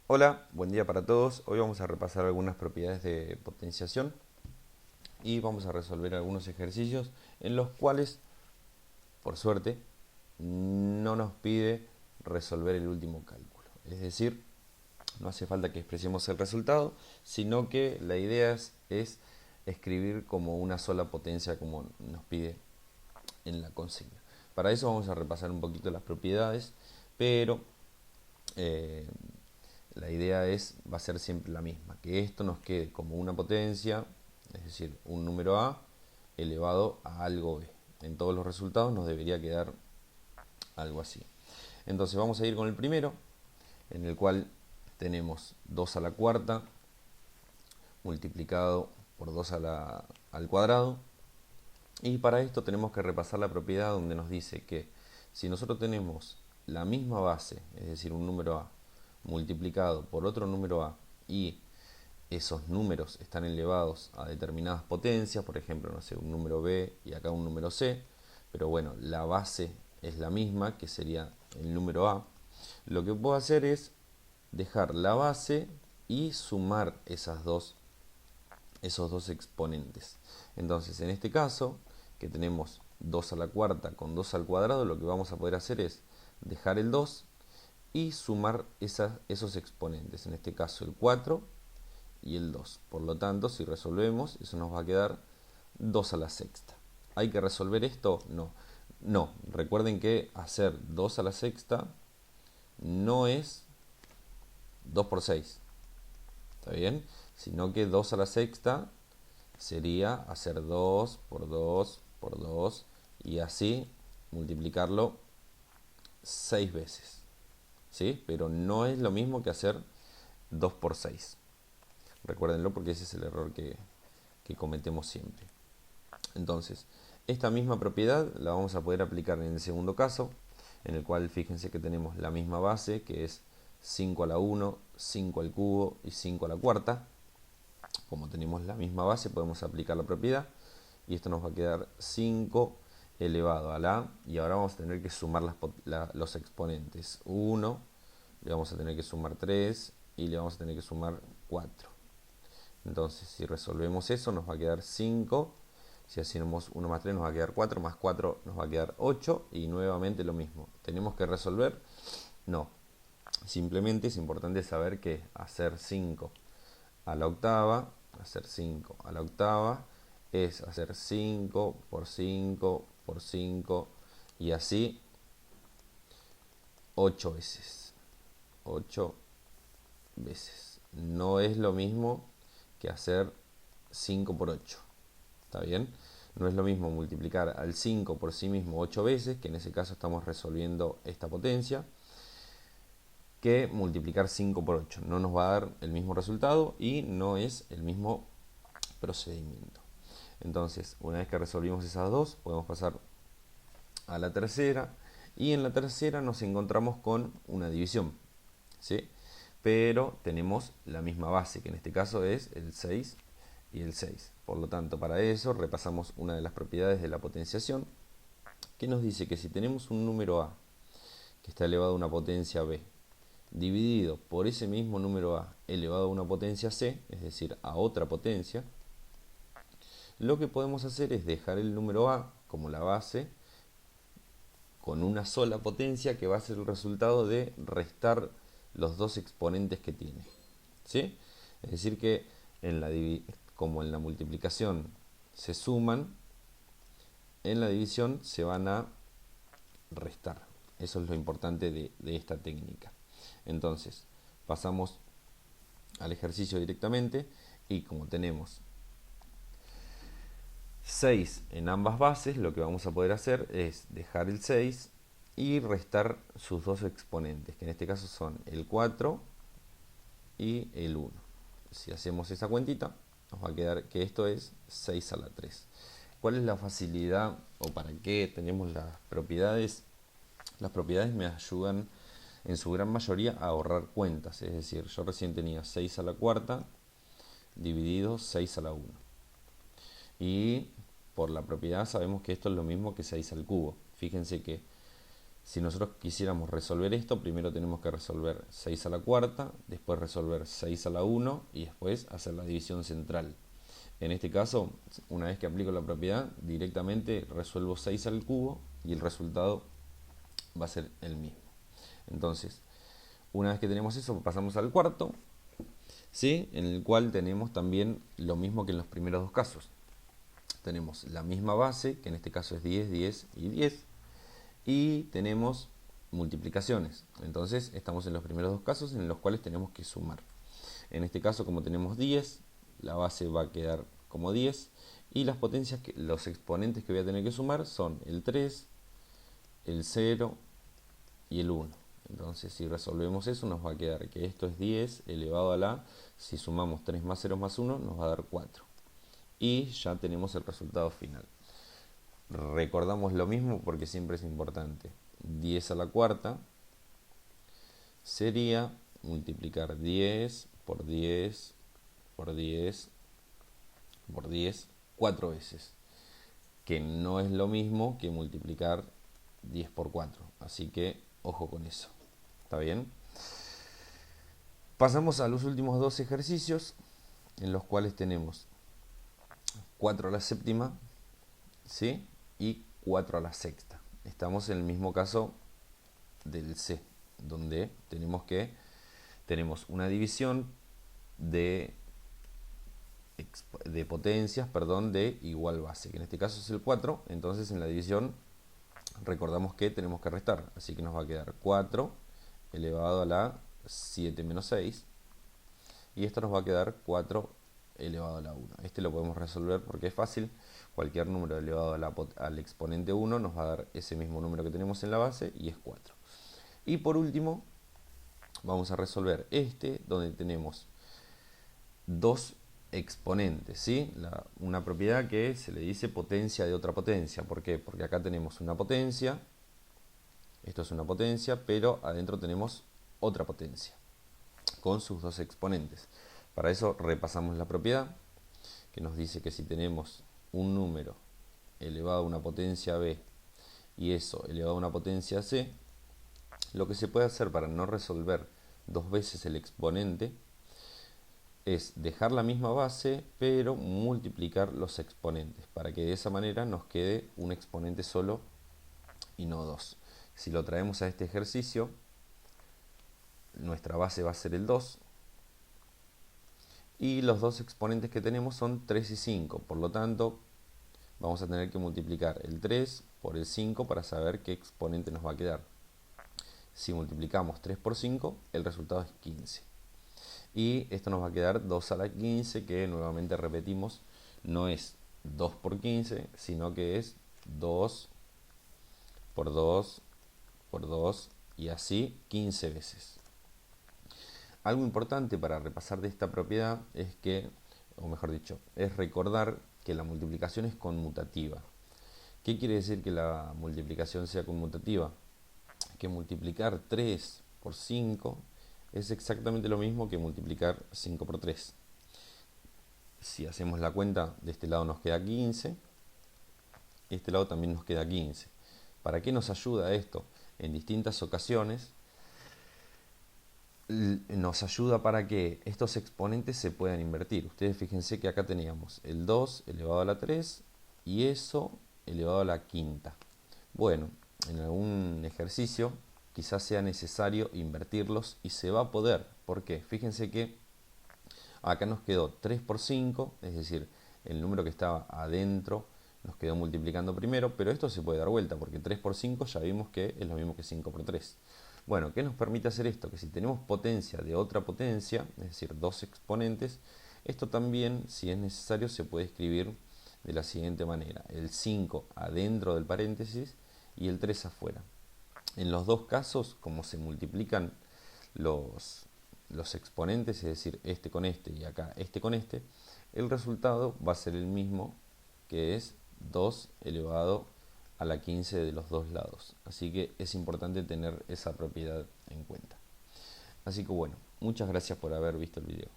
Hola, buen día para todos. Hoy vamos a repasar algunas propiedades de potenciación y vamos a resolver algunos ejercicios en los cuales, por suerte, no nos pide resolver el último cálculo. Es decir, no hace falta que expresemos el resultado, sino que la idea es escribir como una sola potencia como nos pide en la consigna. Para eso vamos a repasar un poquito las propiedades, pero eh, la idea va a ser siempre la misma, que esto nos quede como una potencia, es decir, un número a elevado a algo b. En todos los resultados nos debería quedar algo así. Entonces vamos a ir con el primero, en el cual tenemos 2 a la cuarta multiplicado por 2 al cuadrado. Y para esto tenemos que repasar la propiedad donde nos dice que si nosotros tenemos la misma base, es decir, un número a multiplicado por otro número a y esos números están elevados a determinadas potencias, por ejemplo, no sé, un número b y acá un número c, pero bueno, la base es la misma, que sería el número a, lo que puedo hacer es dejar la base y sumar esos dos exponentes. Entonces, en este caso, que tenemos 2 a la cuarta con 2 al cuadrado, lo que vamos a poder hacer es dejar el 2 y sumar esos exponentes, en este caso el 4 y el 2. Por lo tanto, si resolvemos, eso nos va a quedar 2 a la sexta. ¿Hay que resolver esto? No. No, recuerden que hacer 2 a la sexta no es 2 por 6, ¿está bien? Sino que 2 a la sexta sería hacer 2 por 2 por 2 y así multiplicarlo 6 veces, ¿sí? Pero no es lo mismo que hacer 2 por 6. Recuérdenlo porque ese es el error que cometemos siempre. Entonces, esta misma propiedad la vamos a poder aplicar en el segundo caso, en el cual fíjense que tenemos la misma base, que es 5 a la 1, 5 al cubo y 5 a la cuarta. Como tenemos la misma base, podemos aplicar la propiedad y esto nos va a quedar 5 elevado a la a, y ahora vamos a tener que sumar los exponentes. 1, le vamos a tener que sumar 3 y le vamos a tener que sumar 4. Entonces, si resolvemos eso, nos va a quedar 5. Si hacemos 1 más 3 nos va a quedar 4, más 4 nos va a quedar 8 y nuevamente lo mismo. ¿Tenemos que resolver? No. Simplemente es importante saber que hacer 5 a la octava, hacer 5 a la octava es hacer 5 por 5 por 5 y así 8 veces. 8 veces. No es lo mismo que hacer 5 por 8. ¿Está bien? No es lo mismo multiplicar al 5 por sí mismo 8 veces, que en ese caso estamos resolviendo esta potencia, que multiplicar 5 por 8. No nos va a dar el mismo resultado y no es el mismo procedimiento. Entonces, una vez que resolvimos esas dos, podemos pasar a la tercera. Y en la tercera nos encontramos con una división, ¿sí? Pero tenemos la misma base, que en este caso es el 6 y el 6. Por lo tanto, para eso repasamos una de las propiedades de la potenciación, que nos dice que si tenemos un número a que está elevado a una potencia b, dividido por ese mismo número a elevado a una potencia c, es decir, a otra potencia, lo que podemos hacer es dejar el número a como la base con una sola potencia, que va a ser el resultado de restar los dos exponentes que tiene, ¿sí? Es decir que como en la multiplicación se suman, en la división se van a restar. Eso es lo importante de esta técnica. Entonces, pasamos al ejercicio directamente y como tenemos 6 en ambas bases, lo que vamos a poder hacer es dejar el 6 y restar sus dos exponentes, que en este caso son el 4 y el 1. Si hacemos esa cuentita, nos va a quedar que esto es 6 a la 3. ¿Cuál es la facilidad o para qué tenemos las propiedades? Las propiedades me ayudan en su gran mayoría a ahorrar cuentas, es decir, yo recién tenía 6 a la cuarta dividido 6 a la 1. Y por la propiedad sabemos que esto es lo mismo que 6 al cubo. Fíjense que Si nosotros quisiéramos resolver esto, primero tenemos que resolver 6 a la cuarta, después resolver 6 a la 1 y después hacer la división central. En este caso, una vez que aplico la propiedad, directamente resuelvo 6 al cubo y el resultado va a ser el mismo. Entonces, una vez que tenemos eso, pasamos al cuarto, ¿sí? En el cual tenemos también lo mismo que en los primeros dos casos. Tenemos la misma base, que en este caso es 10, 10 y 10, y tenemos multiplicaciones. Entonces estamos en los primeros dos casos en los cuales tenemos que sumar. En este caso, como tenemos 10, la base va a quedar como 10, y las potencias, los exponentes que voy a tener que sumar son el 3, el 0 y el 1. Entonces, si resolvemos eso, nos va a quedar que esto es 10 elevado a la, si sumamos 3 más 0 más 1, nos va a dar 4. Y ya tenemos el resultado final. Recordamos lo mismo porque siempre es importante. 10 a la cuarta sería multiplicar 10 por 10 por 10 por 10 4 veces, que no es lo mismo que multiplicar 10 por 4. Así que ojo con eso. ¿Está bien? Pasamos a los últimos dos ejercicios, en los cuales tenemos 4 a la séptima, ¿sí? Y 4 a la sexta. Estamos en el mismo caso del C, donde tenemos una división de potencias, de igual base, que en este caso es el 4. Entonces en la división recordamos que tenemos que restar, así que nos va a quedar 4 elevado a la 7 menos 6, y esto nos va a quedar 4 elevado a la 1. Este lo podemos resolver porque es fácil. Cualquier número elevado al exponente 1 nos va a dar ese mismo número que tenemos en la base, y es 4. Y por último, vamos a resolver donde tenemos dos exponentes, ¿sí? Una propiedad que se le dice potencia de otra potencia. ¿Por qué? Porque acá tenemos una potencia, esto es una potencia, pero adentro tenemos otra potencia con sus dos exponentes. Para eso repasamos la propiedad, que nos dice que si tenemos un número elevado a una potencia b y eso elevado a una potencia c, lo que se puede hacer para no resolver dos veces el exponente es dejar la misma base, pero multiplicar los exponentes, para que de esa manera nos quede un exponente solo y no dos. Si lo traemos a este ejercicio, nuestra base va a ser el 2, y los dos exponentes que tenemos son 3 y 5, por lo tanto vamos a tener que multiplicar el 3 por el 5 para saber qué exponente nos va a quedar. Si multiplicamos 3 por 5, el resultado es 15. Y esto nos va a quedar 2 a la 15, que nuevamente repetimos, no es 2 por 15, sino que es 2 por 2 por 2, y así 15 veces. Algo importante para repasar de esta propiedad es que, o mejor dicho, es recordar que la multiplicación es conmutativa. ¿Qué quiere decir que la multiplicación sea conmutativa? Que multiplicar 3 por 5 es exactamente lo mismo que multiplicar 5 por 3. Si hacemos la cuenta, de este lado nos queda 15, este lado también nos queda 15. ¿Para qué nos ayuda esto? En distintas ocasiones nos ayuda para que estos exponentes se puedan invertir. Ustedes fíjense que acá teníamos el 2 elevado a la 3 y eso elevado a la quinta. Bueno, en algún ejercicio quizás sea necesario invertirlos y se va a poder. ¿Por qué? Fíjense que acá nos quedó 3 por 5, es decir, el número que estaba adentro nos quedó multiplicando primero, pero esto se puede dar vuelta porque 3 por 5 ya vimos que es lo mismo que 5 por 3. Bueno, ¿qué nos permite hacer esto? Que si tenemos potencia de otra potencia, es decir, dos exponentes, esto también, si es necesario, se puede escribir de la siguiente manera: el 5 adentro del paréntesis y el 3 afuera. En los dos casos, como se multiplican los exponentes, es decir, este con este y acá este con este, el resultado va a ser el mismo, que es 2 elevado a la 15 de los dos lados. Así que es importante tener esa propiedad en cuenta. Así que bueno, muchas gracias por haber visto el video.